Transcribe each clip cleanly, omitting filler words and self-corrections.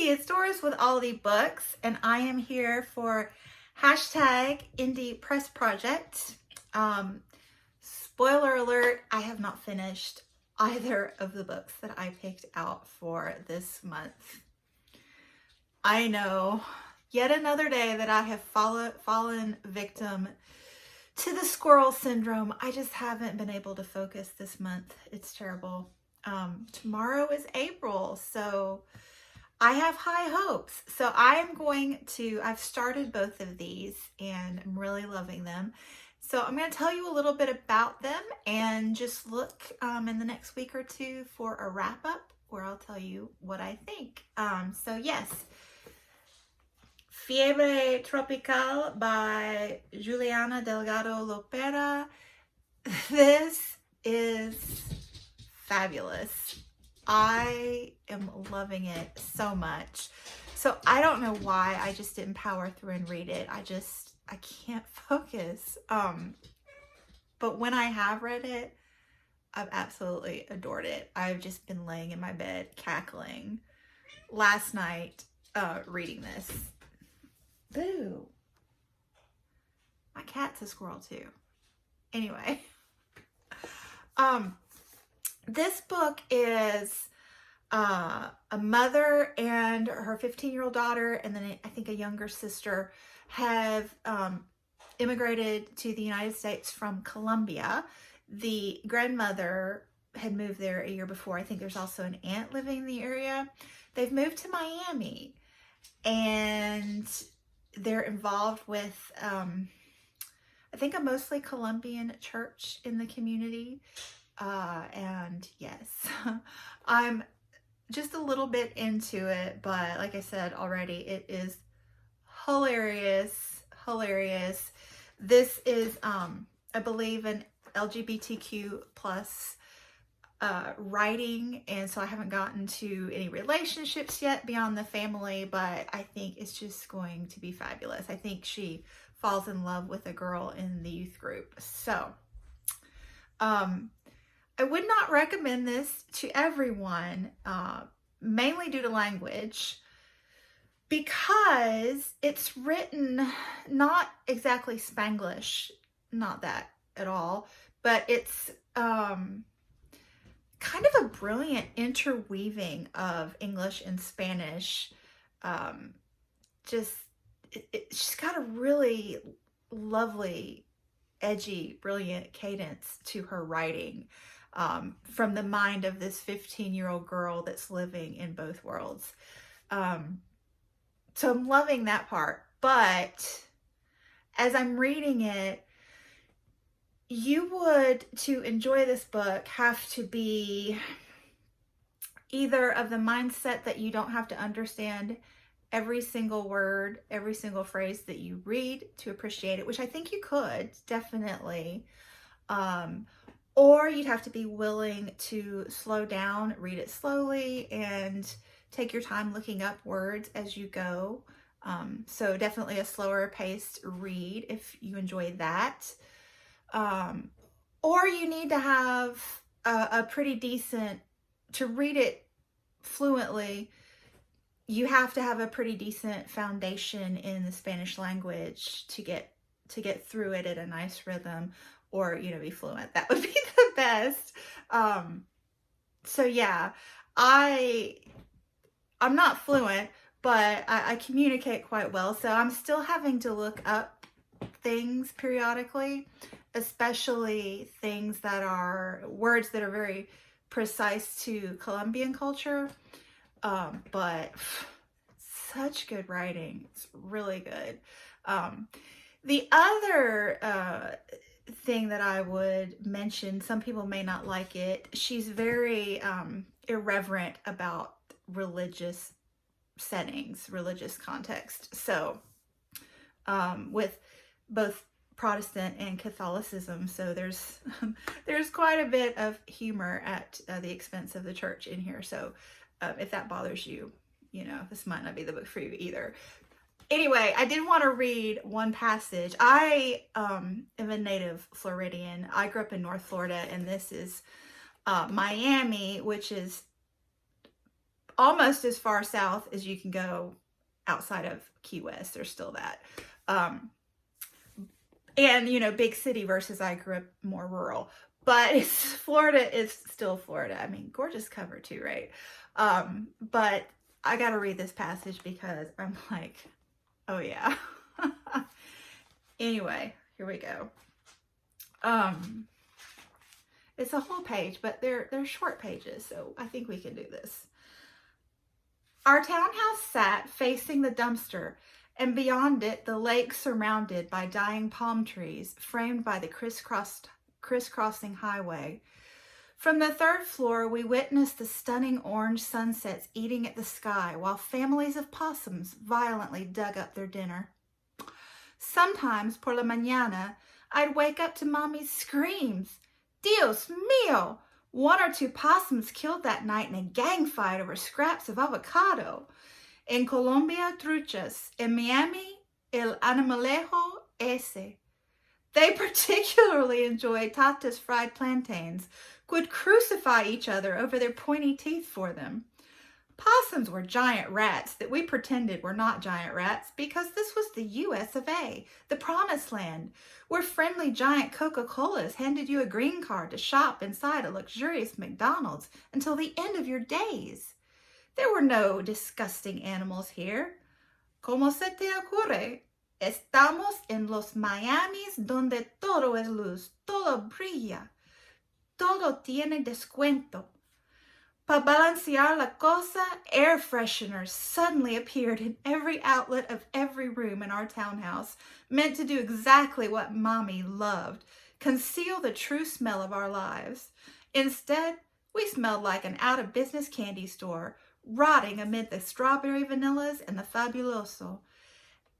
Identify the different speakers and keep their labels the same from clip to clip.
Speaker 1: it's Doris with All the Books, and I am here for hashtag Indie Press Project. Spoiler alert, I have not finished either of the books that I picked out for this month. I know, yet another day that I have fallen victim to the squirrel syndrome. I just haven't been able to focus this month. It's terrible. Tomorrow is April, so I have high hopes. So I've started both of these and I'm really loving them. So I'm going to tell you a little bit about them and just look in the next week or two for a wrap up where I'll tell you what I think. So yes, Fiebre Tropical by Juliana Delgado Lopera. This is fabulous. I am loving it so much. So I don't know why I just didn't power through and read it. I can't focus. But when I have read it, I've absolutely adored it. I've just been laying in my bed cackling last night reading this. Boo. My cat's a squirrel too. Anyway. This book is a mother and her 15-year-old daughter, and then I think a younger sister, have immigrated to the United States from Colombia. The grandmother had moved there a year before. I think there's also an aunt living in the area. They've moved to Miami, and they're involved with, I think, a mostly Colombian church in the community. And yes, I'm just a little bit into it, but like I said already, it is hilarious. This is, I believe, an LGBTQ plus writing, and so I haven't gotten to any relationships yet beyond the family, but I think it's just going to be fabulous. I think she falls in love with a girl in the youth group. So, I would not recommend this to everyone, mainly due to language, because it's written not exactly Spanglish, not that at all, but it's kind of a brilliant interweaving of English and Spanish. She's got a really lovely, edgy, brilliant cadence to her writing. From the mind of this 15-year-old girl that's living in both worlds. So I'm loving that part. But as I'm reading it, you would, to enjoy this book, have to be either of the mindset that you don't have to understand every single word, every single phrase that you read to appreciate it, which I think you could, definitely. Or you'd have to be willing to slow down, read it slowly, and take your time looking up words as you go. So definitely a slower paced read if you enjoy that. Or you need to have a pretty decent, to read it fluently, you have to have a pretty decent foundation in the Spanish language to get through it at a nice rhythm, or, be fluent. That would be the best. So yeah, I'm not fluent, but I communicate quite well. So I'm still having to look up things periodically, especially things that are words that are very precise to Colombian culture. But such good writing. It's really good. The other thing that I would mention, some people may not like it, she's very irreverent about religious settings, religious context. So with both Protestant and Catholicism, so there's quite a bit of humor at the expense of the church in here. So if that bothers you, this might not be the book for you either. Anyway, I did want to read one passage. I am a native Floridian. I grew up in North Florida, and this is Miami, which is almost as far south as you can go outside of Key West. There's still that. And, you know, big city versus I grew up more rural. But Florida is still Florida. I mean, gorgeous cover too, right? But I got to read this passage because I'm like, oh yeah. Anyway, here we go. It's a whole page, but they're short pages, so I think we can do this. Our townhouse sat facing the dumpster, and beyond it, the lake surrounded by dying palm trees, framed by the crisscrossing highway. From the third floor, we witnessed the stunning orange sunsets eating at the sky, while families of possums violently dug up their dinner. Sometimes, por la mañana, I'd wake up to Mommy's screams. Dios mío! 1 or 2 possums killed that night in a gang fight over scraps of avocado. En Colombia, truchas. En Miami, el animalejo ese. They particularly enjoyed Tata's fried plantains, would crucify each other over their pointy teeth for them. Possums were giant rats that we pretended were not giant rats because this was the US of A, the promised land, where friendly giant Coca-Colas handed you a green card to shop inside a luxurious McDonald's until the end of your days. There were no disgusting animals here. Como se te ocurre? Estamos en los Miamis donde todo es luz, todo brilla, todo tiene descuento. Para balancear la cosa, air fresheners suddenly appeared in every outlet of every room in our townhouse, meant to do exactly what Mommy loved, conceal the true smell of our lives. Instead, we smelled like an out-of-business candy store, rotting amid the strawberry vanillas and the fabuloso.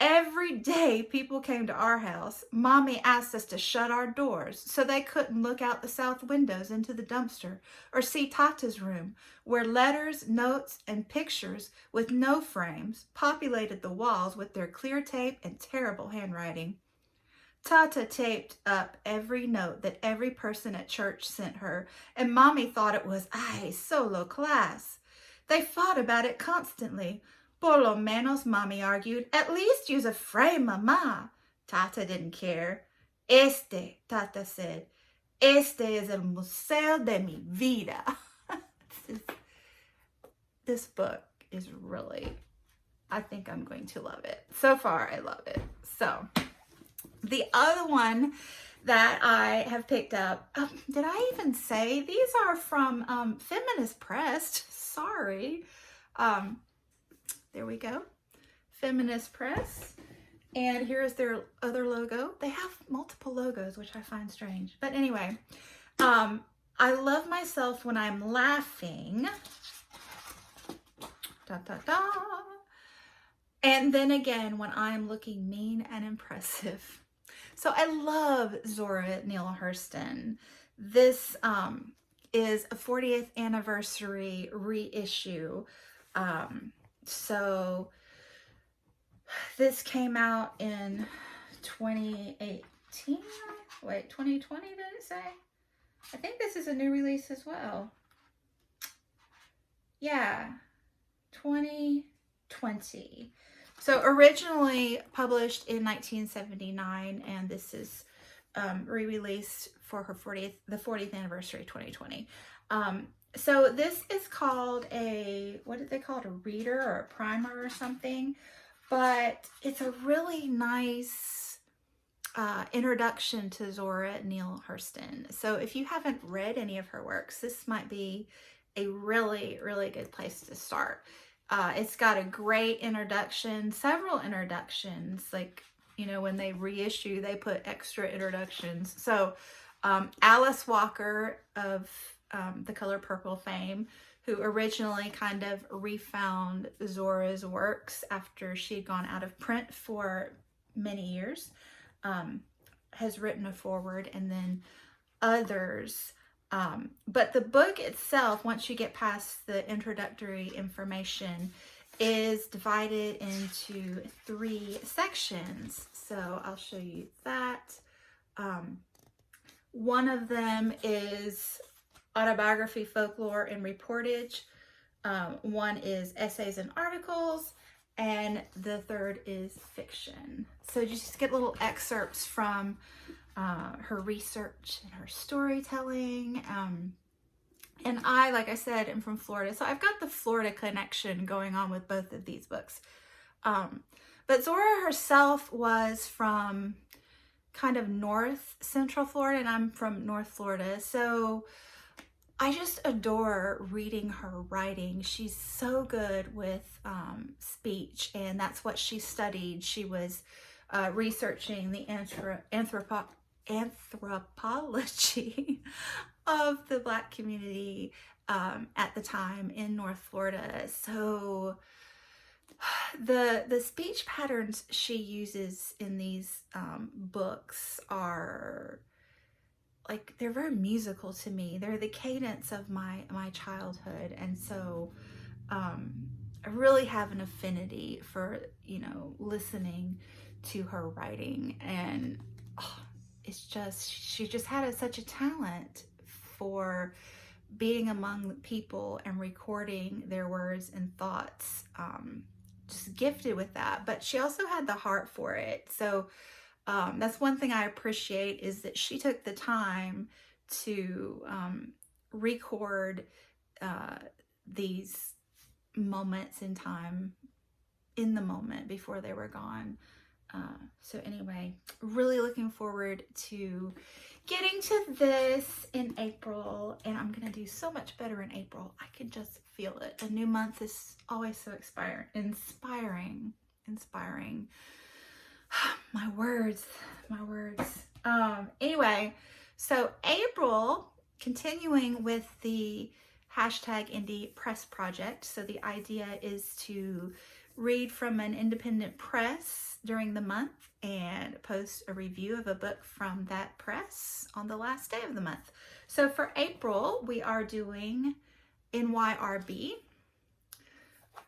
Speaker 1: Every day people came to our house, Mommy asked us to shut our doors so they couldn't look out the south windows into the dumpster or see Tata's room, where letters, notes, and pictures with no frames populated the walls with their clear tape and terrible handwriting. Tata taped up every note that every person at church sent her, and Mommy thought it was, ay, so low class. They fought about it constantly. Por lo menos, Mommy argued, at least use a frame, Mama. Tata didn't care. Tata said, este es el museo de mi vida. This book is really, I think I'm going to love it. So far, I love it. So, the other one that I have picked up, did I even say? These are from Feminist Press. Sorry. There we go. Feminist Press. And here is their other logo. They have multiple logos, which I find strange. But anyway, I love myself when I'm laughing. Da, da, da. And then again, when I'm looking mean and impressive. So I love Zora Neale Hurston. This is a 40th anniversary reissue. So this came out in 2018. Wait, 2020 did it say? I think this is a new release as well. Yeah, 2020. So originally published in 1979, and this is re-released for her the 40th anniversary 2020. So this is called what did they call it? A reader or a primer or something, but it's a really nice introduction to Zora Neale Hurston. So if you haven't read any of her works, this might be a really, really good place to start. It's got a great introduction, several introductions, like, you know, when they reissue, they put extra introductions. So Alice Walker of The Color Purple fame, who originally kind of refound Zora's works after she'd gone out of print for many years, has written a foreword, and then others. But the book itself, once you get past the introductory information, is divided into 3 sections. So I'll show you that. One of them is autobiography, folklore, and reportage. One is essays and articles, and the third is fiction. So you just get little excerpts from her research and her storytelling. And I, like I said, am from Florida, so I've got the Florida connection going on with both of these books. But Zora herself was from kind of north central Florida, and I'm from North Florida. So I just adore reading her writing. She's so good with speech, and that's what she studied. She was researching the anthropology of the Black community at the time in North Florida. So the speech patterns she uses in these books are like, they're very musical to me. They're the cadence of my childhood. And so I really have an affinity for, you know, listening to her writing. And it's just, she just had such a talent for being among people and recording their words and thoughts. Just gifted with that. But she also had the heart for it. So that's one thing I appreciate, is that she took the time to record these moments in time, in the moment before they were gone. So anyway, really looking forward to getting to this in April, and I'm gonna do so much better in April. I can just feel it. A new month is always so inspiring. My words. Anyway, so April, continuing with the hashtag Indie Press Project. So the idea is to read from an independent press during the month and post a review of a book from that press on the last day of the month. So for April, we are doing NYRB.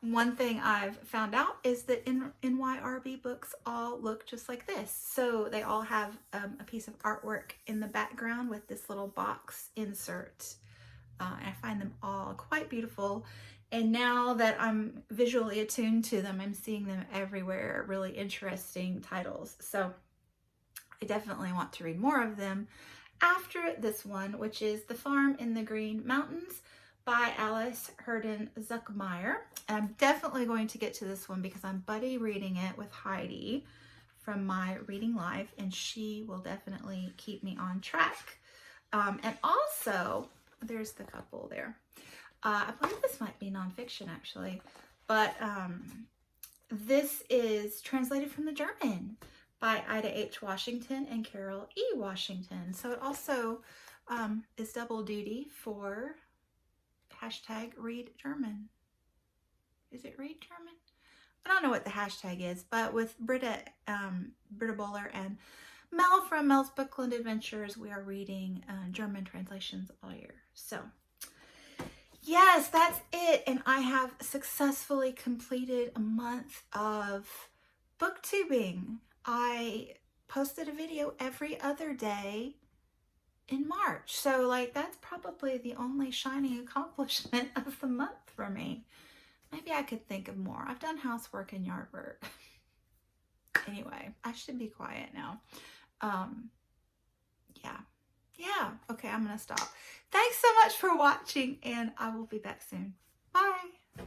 Speaker 1: One thing I've found out is that NYRB books all look just like this. So they all have a piece of artwork in the background with this little box insert. And I find them all quite beautiful. And now that I'm visually attuned to them, I'm seeing them everywhere. Really interesting titles. So I definitely want to read more of them after this one, which is The Farm in the Green Mountains by Alice Herden Zuckmeyer. And I'm definitely going to get to this one because I'm buddy reading it with Heidi from my reading life, and she will definitely keep me on track. And also, there's the couple there. I believe this might be nonfiction actually, but this is translated from the German by Ida H. Washington and Carol E. Washington. So it also is double duty for hashtag read German. Is it read German? I don't know what the hashtag is, but with Britta Bowler and Mel from Mel's Bookland Adventures, we are reading German translations all year. So yes, that's it. And I have successfully completed a month of booktubing. I posted a video every other day in March. So like, that's probably the only shining accomplishment of the month for me. Maybe I could think of more. I've done housework and yard work. Anyway, I should be quiet now. Yeah. Okay, I'm gonna stop. Thanks so much for watching, and I will be back soon. Bye.